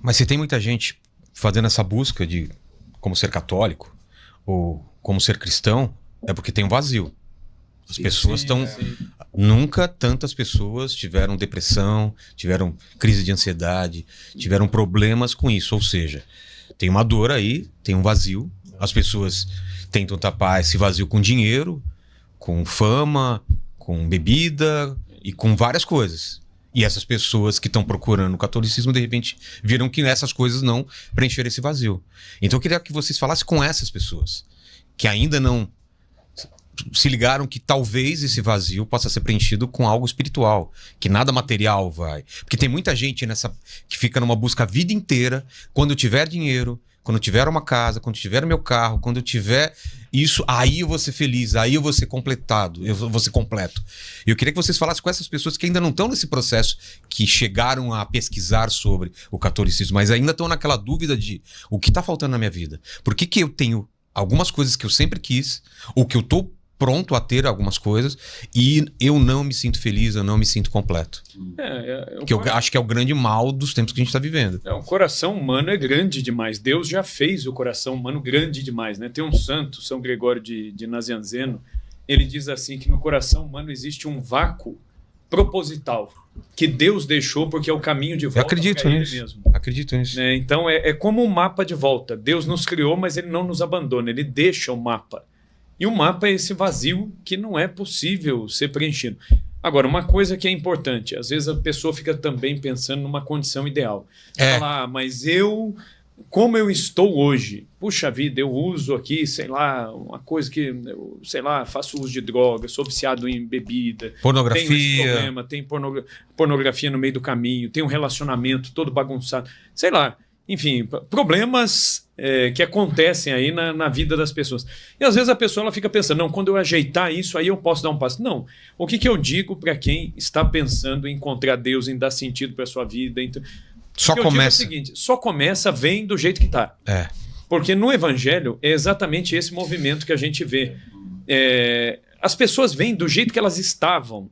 Mas se tem muita gente fazendo essa busca de como ser católico ou como ser cristão, é porque tem um vazio. As pessoas estão... Nunca tantas pessoas tiveram depressão, tiveram crise de ansiedade, tiveram problemas com isso. Ou seja, tem uma dor aí, tem um vazio. As pessoas tentam tapar esse vazio com dinheiro, com fama, com bebida e com várias coisas. E essas pessoas que estão procurando o catolicismo, de repente, viram que essas coisas não preencheram esse vazio. Então eu queria que vocês falassem com essas pessoas, que ainda não se ligaram que talvez esse vazio possa ser preenchido com algo espiritual, que nada material vai. Porque tem muita gente que fica numa busca a vida inteira, quando eu tiver dinheiro, quando eu tiver uma casa, quando eu tiver meu carro, quando eu tiver isso, aí eu vou ser feliz, aí eu vou ser completado, eu vou ser completo. E eu queria que vocês falassem com essas pessoas que ainda não estão nesse processo, que chegaram a pesquisar sobre o catolicismo, mas ainda estão naquela dúvida de o que está faltando na minha vida? Por que que eu tenho algumas coisas que eu sempre quis, ou que eu estou pronto a ter algumas coisas, e eu não me sinto feliz, eu não me sinto completo. Que eu acho que é o grande mal dos tempos que a gente está vivendo. O coração humano é grande demais. Deus já fez o coração humano grande demais, né? Tem um santo, São Gregório de Nazianzeno, ele diz assim que no coração humano existe um vácuo proposital, que Deus deixou porque é o caminho de volta para ele mesmo. Acredito nisso. Né? Então é como um mapa de volta. Deus nos criou, mas ele não nos abandona, ele deixa o mapa. E o mapa é esse vazio que não é possível ser preenchido. Agora, uma coisa que é importante, às vezes a pessoa fica também pensando numa condição ideal. Fala, mas como eu estou hoje? Puxa vida, eu uso aqui, sei lá, uma coisa que, sei lá, faço uso de droga, sou viciado em bebida. Pornografia. Tenho esse problema, tem pornografia no meio do caminho, tem um relacionamento todo bagunçado. Sei lá, enfim, problemas que acontecem aí na vida das pessoas. E às vezes a pessoa ela fica pensando, não, quando eu ajeitar isso, aí eu posso dar um passo. Não. O que eu digo para quem está pensando em encontrar Deus, em dar sentido para a sua vida? Só começa. É o seguinte, só começa, vem do jeito que está. Porque no Evangelho é exatamente esse movimento que a gente vê. As pessoas vêm do jeito que elas estavam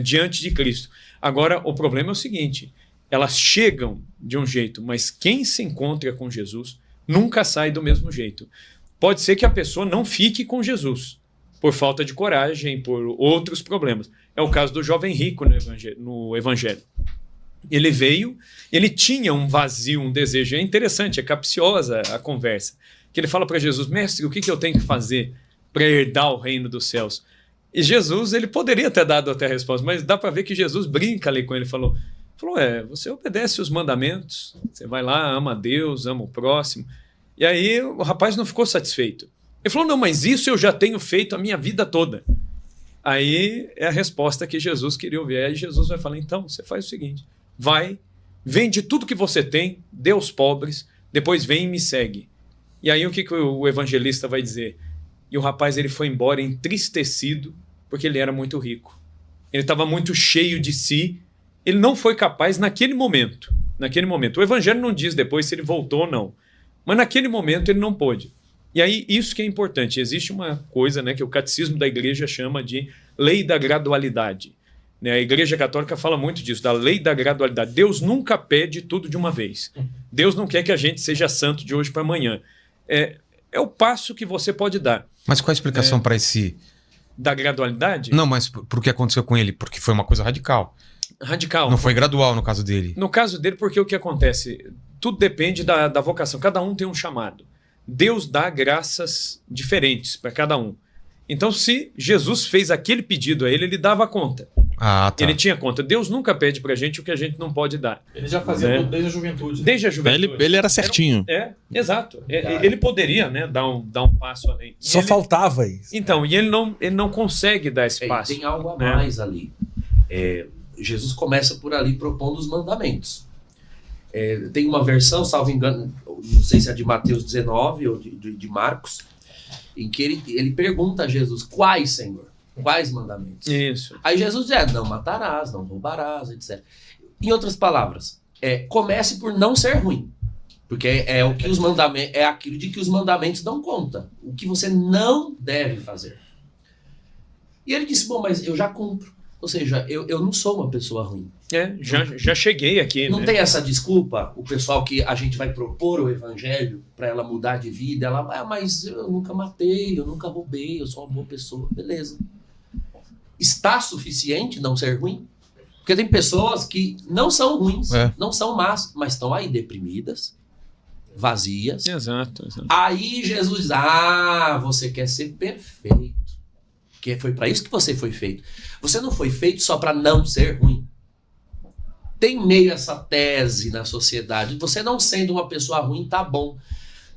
diante de Cristo. Agora, o problema é o seguinte, elas chegam de um jeito, mas quem se encontra com Jesus nunca sai do mesmo jeito. Pode ser que a pessoa não fique com Jesus, por falta de coragem, por outros problemas. É o caso do jovem rico no Evangelho. Ele veio, ele tinha um vazio, um desejo. É interessante, é capciosa a conversa. Que ele fala para Jesus, mestre, o que eu tenho que fazer para herdar o reino dos céus? E Jesus, ele poderia ter dado até a resposta, mas dá para ver que Jesus brinca ali com ele, falou, você obedece os mandamentos, você vai lá, ama a Deus, ama o próximo. E aí o rapaz não ficou satisfeito. Ele falou, não, mas isso eu já tenho feito a minha vida toda. Aí é a resposta que Jesus queria ouvir. Aí Jesus vai falar, então, você faz o seguinte, vai, vende tudo que você tem, dê aos pobres, depois vem e me segue. E aí o que o evangelista vai dizer? E o rapaz ele foi embora entristecido, porque ele era muito rico. Ele estava muito cheio de si, ele não foi capaz naquele momento. O evangelho não diz depois se ele voltou ou não. Mas naquele momento ele não pôde. E aí isso que é importante. Existe uma coisa, né, que o catecismo da igreja chama de lei da gradualidade. A igreja católica fala muito disso, da lei da gradualidade. Deus nunca pede tudo de uma vez. Deus não quer que a gente seja santo de hoje para amanhã. É o passo que você pode dar. Mas qual a explicação para esse... Da gradualidade? Não, mas por que aconteceu com ele? Porque foi uma coisa radical. Radical. Não foi gradual no caso dele. No caso dele, porque o que acontece? Tudo depende da vocação. Cada um tem um chamado. Deus dá graças diferentes para cada um. Então, se Jesus fez aquele pedido a ele, ele dava conta. Tá. Ele tinha conta. Deus nunca pede pra gente o que a gente não pode dar. Ele já fazia tudo desde a juventude. Desde a juventude. Ele era certinho. Exato. Ele poderia, né, dar um passo além. Só faltava isso. Então, e ele não consegue dar esse passo. Tem algo a mais ali. Jesus começa por ali propondo os mandamentos. Tem uma versão, salvo engano, não sei se é de Mateus 19 ou de Marcos, em que ele pergunta a Jesus, quais, Senhor? Quais mandamentos? Isso. Aí Jesus diz, não matarás, não roubarás, etc. Em outras palavras, comece por não ser ruim. Porque é o que os mandamentos, é aquilo de que os mandamentos dão conta. O que você não deve fazer. E ele disse, bom, mas eu já cumpro. Ou seja, eu não sou uma pessoa ruim. Já cheguei aqui. Não né? tem essa desculpa, o pessoal que a gente vai propor o evangelho para ela mudar de vida, ela vai, mas eu nunca matei, eu nunca roubei, eu sou uma boa pessoa. Beleza. Está suficiente não ser ruim? Porque tem pessoas que não são ruins, não são más, mas estão aí deprimidas, vazias. Exato. Aí Jesus diz, você quer ser perfeito. Que foi para isso que você foi feito. Você não foi feito só para não ser ruim. Tem meio essa tese na sociedade. Você não sendo uma pessoa ruim, tá bom.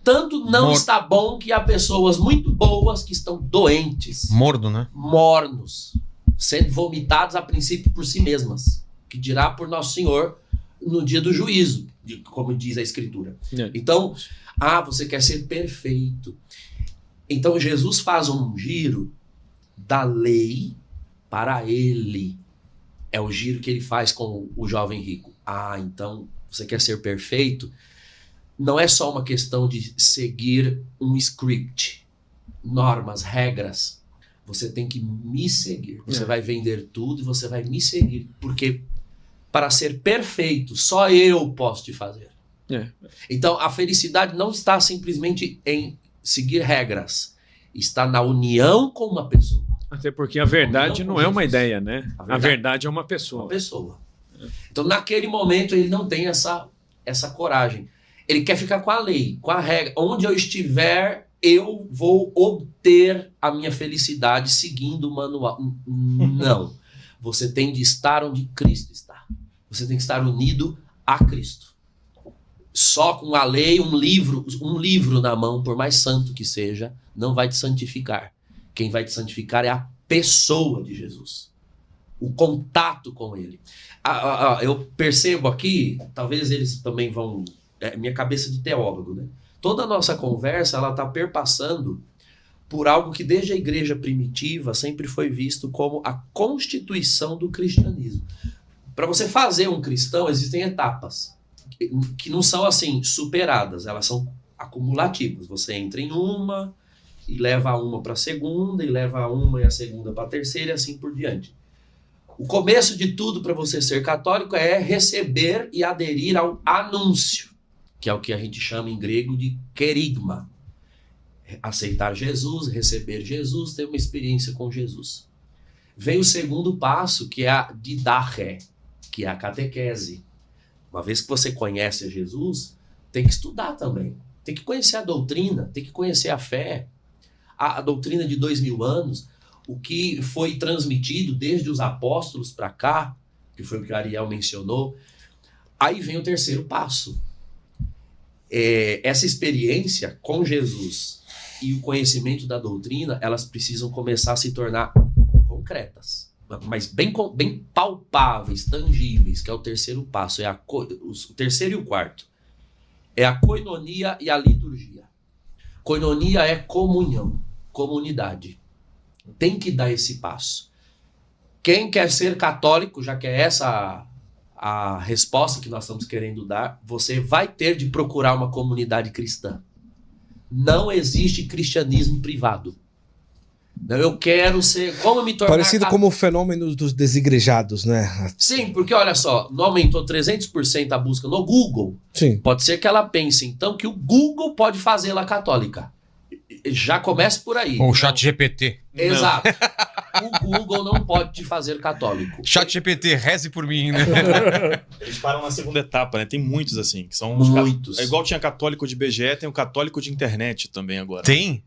Tanto não está bom que há pessoas muito boas que estão doentes. Morno, né? Mornos. Sendo vomitados a princípio por si mesmas. Que dirá por Nosso Senhor no dia do juízo, como diz a Escritura. Então, você quer ser perfeito. Então Jesus faz um giro da lei para ele. É o giro que ele faz com o jovem rico. Então você quer ser perfeito? Não é só uma questão de seguir um script, normas, regras. Você tem que me seguir. Você vai vender tudo e você vai me seguir. Porque para ser perfeito, só eu posso te fazer. Então a felicidade não está simplesmente em seguir regras. Está na união com uma pessoa. Até porque a verdade não é uma ideia, né? A verdade é uma pessoa. Uma pessoa. Então, naquele momento, ele não tem essa coragem. Ele quer ficar com a lei, com a regra. Onde eu estiver, eu vou obter a minha felicidade seguindo o manual. Não. Você tem de estar onde Cristo está. Você tem que estar unido a Cristo. Só com a lei, um livro na mão, por mais santo que seja, não vai te santificar. Quem vai te santificar é a pessoa de Jesus. O contato com ele. Eu percebo aqui, talvez eles também vão... minha cabeça de teólogo, né? Toda a nossa conversa, ela está perpassando por algo que desde a igreja primitiva sempre foi visto como a constituição do cristianismo. Para você fazer um cristão, existem etapas que não são assim superadas, elas são acumulativas. Você entra em uma e leva uma para a segunda, e leva uma e a segunda para a terceira, e assim por diante. O começo de tudo para você ser católico é receber e aderir ao anúncio, que é o que a gente chama em grego de querigma. Aceitar Jesus, receber Jesus, ter uma experiência com Jesus. Vem o segundo passo, que é a didache, que é a catequese. Uma vez que você conhece a Jesus, tem que estudar também. Tem que conhecer a doutrina, tem que conhecer a fé. A doutrina de 2000 anos, o que foi transmitido desde os apóstolos para cá, que foi o que Ariel mencionou. Aí vem o terceiro passo. Essa experiência com Jesus e o conhecimento da doutrina, elas precisam começar a se tornar concretas, mas bem palpáveis, tangíveis, que é o terceiro passo. O terceiro e o quarto. É a koinonia e a liturgia. Koinonia é comunhão, comunidade. Tem que dar esse passo. Quem quer ser católico, já que é essa a resposta que nós estamos querendo dar, você vai ter de procurar uma comunidade cristã. Não existe cristianismo privado. Eu quero ser... Como me tornar... Parecido como o fenômeno dos desigrejados, né? Sim, porque olha só, não aumentou 300% a busca no Google. Sim. Pode ser que ela pense, então, que o Google pode fazê-la católica. Já começa por aí. Ou o ChatGPT. Exato. O Google não pode te fazer católico. ChatGPT, reze por mim, né? Eles param na segunda etapa, né? Tem muitos assim, que são muitos. É igual tinha católico de BGE, tem o católico de internet também agora. Tem?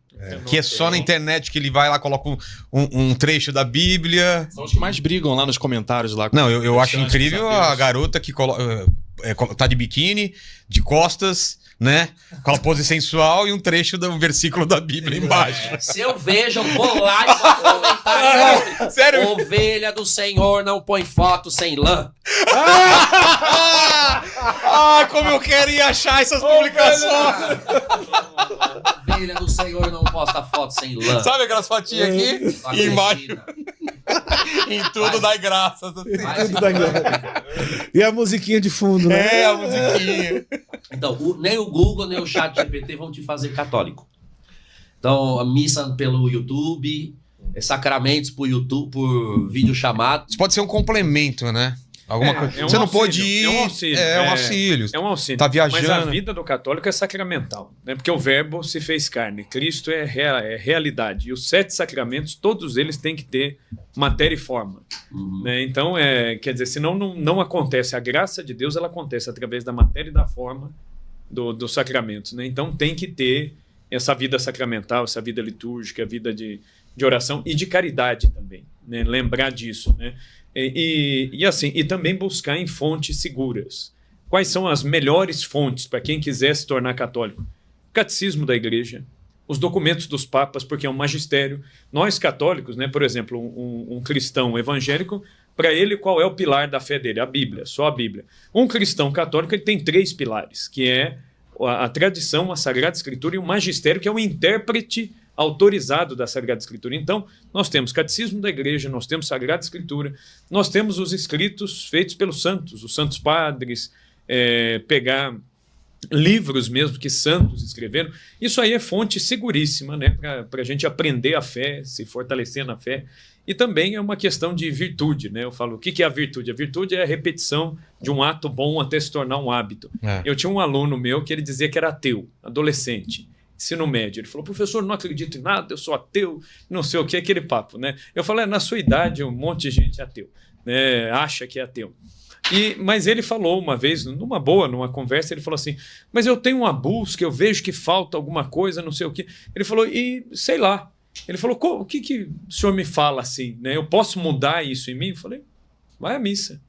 Que é só na internet que ele vai lá, coloca um trecho da Bíblia. São os que mais brigam lá nos comentários lá. Não, eu acho incrível a garota que tá de biquíni, de costas, né? Com a pose sensual e um trecho do versículo da Bíblia embaixo. Se eu vejo, eu vou lá e vou comentar. Sério? Ovelha do Senhor não põe foto sem lã. Como eu queria achar essas publicações. Ovelha do Senhor não posta foto sem lã. Sabe aquelas fotinhas aqui? E embaixo. Em tudo dá graças. Assim. Tudo dá graça. E a musiquinha de fundo, né? A musiquinha. Então, nem o Google, nem o ChatGPT vão te fazer católico. Então, a missa pelo YouTube, sacramentos por YouTube, por vídeo chamado. Isso pode ser um complemento, né? Alguma coisa. Você não pode ir. É um auxílio. É um auxílio. É um auxílio. Tá viajando. Mas a vida do católico é sacramental, né? Porque o verbo se fez carne. Cristo é realidade. E os 7 sacramentos, todos eles têm que ter matéria e forma. Né? Então, quer dizer, senão não acontece. A graça de Deus ela acontece através da matéria e da forma dos sacramentos. Né? Então, tem que ter essa vida sacramental, essa vida litúrgica, a vida de oração e de caridade também. Né? Lembrar disso, né? E também buscar em fontes seguras. Quais são as melhores fontes para quem quiser se tornar católico? Catecismo da Igreja, os documentos dos papas, porque é um magistério. Nós católicos, né, por exemplo, um cristão evangélico, para ele qual é o pilar da fé dele? A Bíblia, só a Bíblia. Um cristão católico ele tem 3 pilares, que é a tradição, a Sagrada Escritura e o magistério, que é o intérprete autorizado da Sagrada Escritura. Então, nós temos Catecismo da Igreja, nós temos Sagrada Escritura, nós temos os escritos feitos pelos santos, os santos padres, pegar livros mesmo que santos escreveram. Isso aí é fonte seguríssima, né, para a gente aprender a fé, se fortalecer na fé. E também é uma questão de virtude, né? Eu falo, o que é a virtude? A virtude é a repetição de um ato bom até se tornar um hábito. Eu tinha um aluno meu que ele dizia que era ateu, adolescente, ensino médio. Ele falou, professor, não acredito em nada, eu sou ateu, não sei o que, aquele papo, né? Eu falei, na sua idade um monte de gente é ateu, né? Acha que é ateu. Mas ele falou uma vez, numa conversa, ele falou assim, mas eu tenho uma busca, eu vejo que falta alguma coisa, não sei o que. Ele falou, e sei lá. Ele falou, o que o senhor me fala assim? Né? Eu posso mudar isso em mim? Eu falei, vai à missa.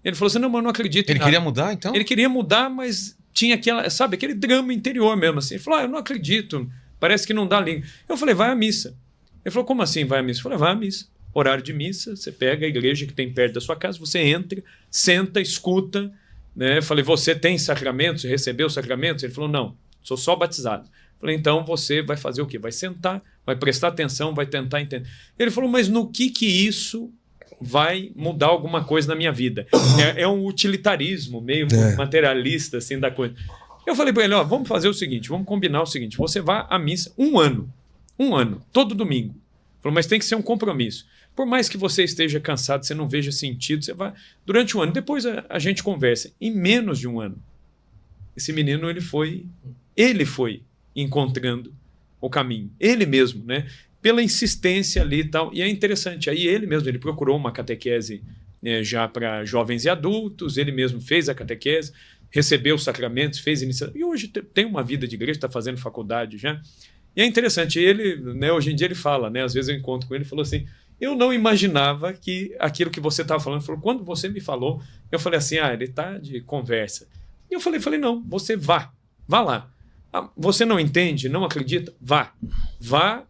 Ele falou assim, não, mas eu não acredito em nada. Ele queria mudar, então? Ele queria mudar, mas tinha aquele drama interior mesmo, assim. Ele falou, eu não acredito, parece que não dá língua. Eu falei, vai à missa. Ele falou, como assim vai à missa? Eu falei, vai à missa. Horário de missa, você pega a igreja que tem perto da sua casa, você entra, senta, escuta. Né? Eu falei, você tem sacramentos? Recebeu sacramentos? Ele falou, não, sou só batizado. Eu falei, então você vai fazer o quê? Vai sentar, vai prestar atenção, vai tentar entender. Ele falou, mas no que isso vai mudar alguma coisa na minha vida? É um utilitarismo meio materialista assim da coisa. Eu falei para ele, vamos fazer o seguinte, vamos combinar o seguinte, você vai à missa um ano, todo domingo. Ele falou, mas tem que ser um compromisso. Por mais que você esteja cansado, você não veja sentido, você vai durante um ano, depois a gente conversa. Em menos de um ano, esse menino ele foi encontrando o caminho, ele mesmo, né? Pela insistência ali e tal. E é interessante, aí ele mesmo, ele procurou uma catequese já para jovens e adultos, ele mesmo fez a catequese, recebeu os sacramentos, fez iniciação, e hoje tem uma vida de igreja, está fazendo faculdade já. E é interessante, ele, né, hoje em dia ele fala, né, às vezes eu encontro com ele, ele falou assim, eu não imaginava que aquilo que você estava falando, ele falou, quando você me falou, eu falei assim, ele está de conversa. E eu falei, não, você vá lá. Você não entende, não acredita? Vá,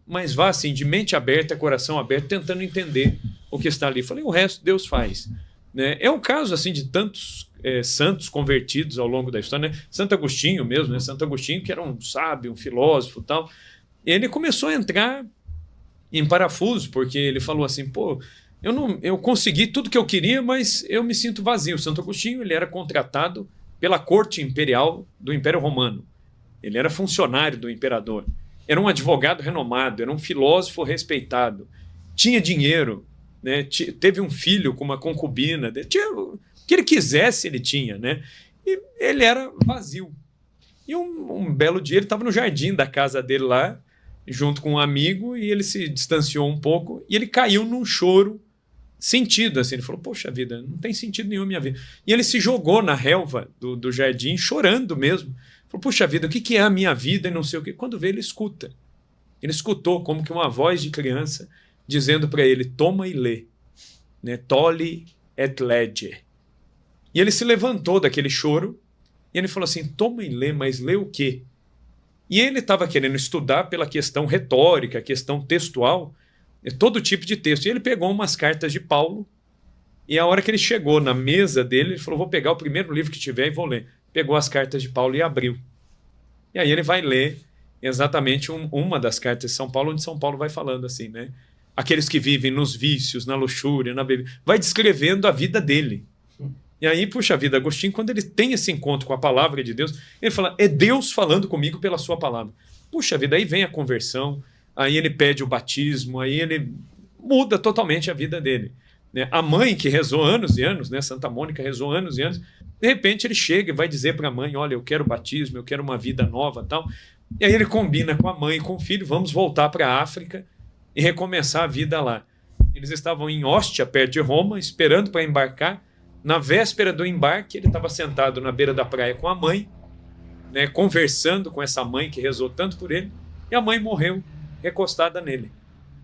mas vá assim, de mente aberta, coração aberto, tentando entender o que está ali. Falei, o resto Deus faz. Né? É um caso assim de tantos santos convertidos ao longo da história. Né? Santo Agostinho mesmo, né? Santo Agostinho que era um sábio, um filósofo e tal. Ele começou a entrar em parafuso, porque ele falou assim, eu consegui tudo que eu queria, mas eu me sinto vazio. Santo Agostinho ele era contratado pela corte imperial do Império Romano. Ele era funcionário do imperador, era um advogado renomado, era um filósofo respeitado, tinha dinheiro, né? Teve um filho com uma concubina, o que ele quisesse ele tinha, né? E ele era vazio. E um belo dia ele estava no jardim da casa dele lá, junto com um amigo, e ele se distanciou um pouco e ele caiu num choro sentido, assim. Ele falou, poxa vida, não tem sentido nenhum a minha vida. E ele se jogou na relva do jardim, chorando mesmo. Falou, puxa vida, o que é a minha vida e não sei o quê. Quando vê, ele escuta. Ele escutou como que uma voz de criança dizendo para ele, toma e lê. Né? Tolli et lege. E ele se levantou daquele choro e ele falou assim, toma e lê, mas lê o quê? E ele estava querendo estudar pela questão retórica, questão textual, todo tipo de texto. E ele pegou umas cartas de Paulo e a hora que ele chegou na mesa dele, ele falou, vou pegar o primeiro livro que tiver e vou ler. Pegou as cartas de Paulo e abriu. E aí ele vai ler exatamente uma das cartas de São Paulo, onde São Paulo vai falando assim, né? Aqueles que vivem nos vícios, na luxúria, na bebida. Vai descrevendo a vida dele. E aí, puxa vida, Agostinho, quando ele tem esse encontro com a palavra de Deus, ele fala, é Deus falando comigo pela sua palavra. Puxa vida, aí vem a conversão, aí ele pede o batismo, aí ele muda totalmente a vida dele. Né? A mãe, que rezou anos e anos, né? Santa Mônica rezou anos e anos, de repente ele chega e vai dizer para a mãe, olha, eu quero batismo, eu quero uma vida nova, tal. E aí ele combina com a mãe e com o filho, vamos voltar para a África e recomeçar a vida lá. Eles estavam em Ostia, perto de Roma, esperando para embarcar. Na véspera do embarque, ele estava sentado na beira da praia com a mãe, né, conversando com essa mãe que rezou tanto por ele, e a mãe morreu recostada nele.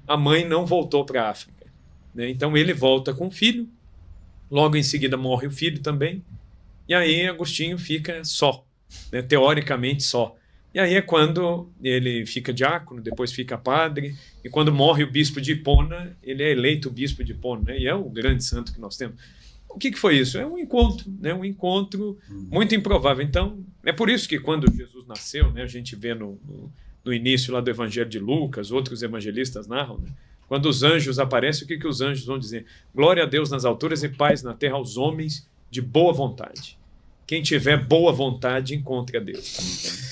A mãe não voltou para a África. Né? Então ele volta com o filho, logo em seguida morre o filho também, e aí Agostinho fica só, né, teoricamente só. E aí é quando ele fica diácono, depois fica padre, e quando morre o bispo de Hipona, ele é eleito bispo de Hipona, né? E é o grande santo que nós temos. O que foi isso? É um encontro, né? Um encontro muito improvável. Então, é por isso que quando Jesus nasceu, né, a gente vê no início lá do Evangelho de Lucas, outros evangelistas narram, né? Quando os anjos aparecem, o que os anjos vão dizer? Glória a Deus nas alturas e paz na terra aos homens de boa vontade. Quem tiver boa vontade, encontre a Deus.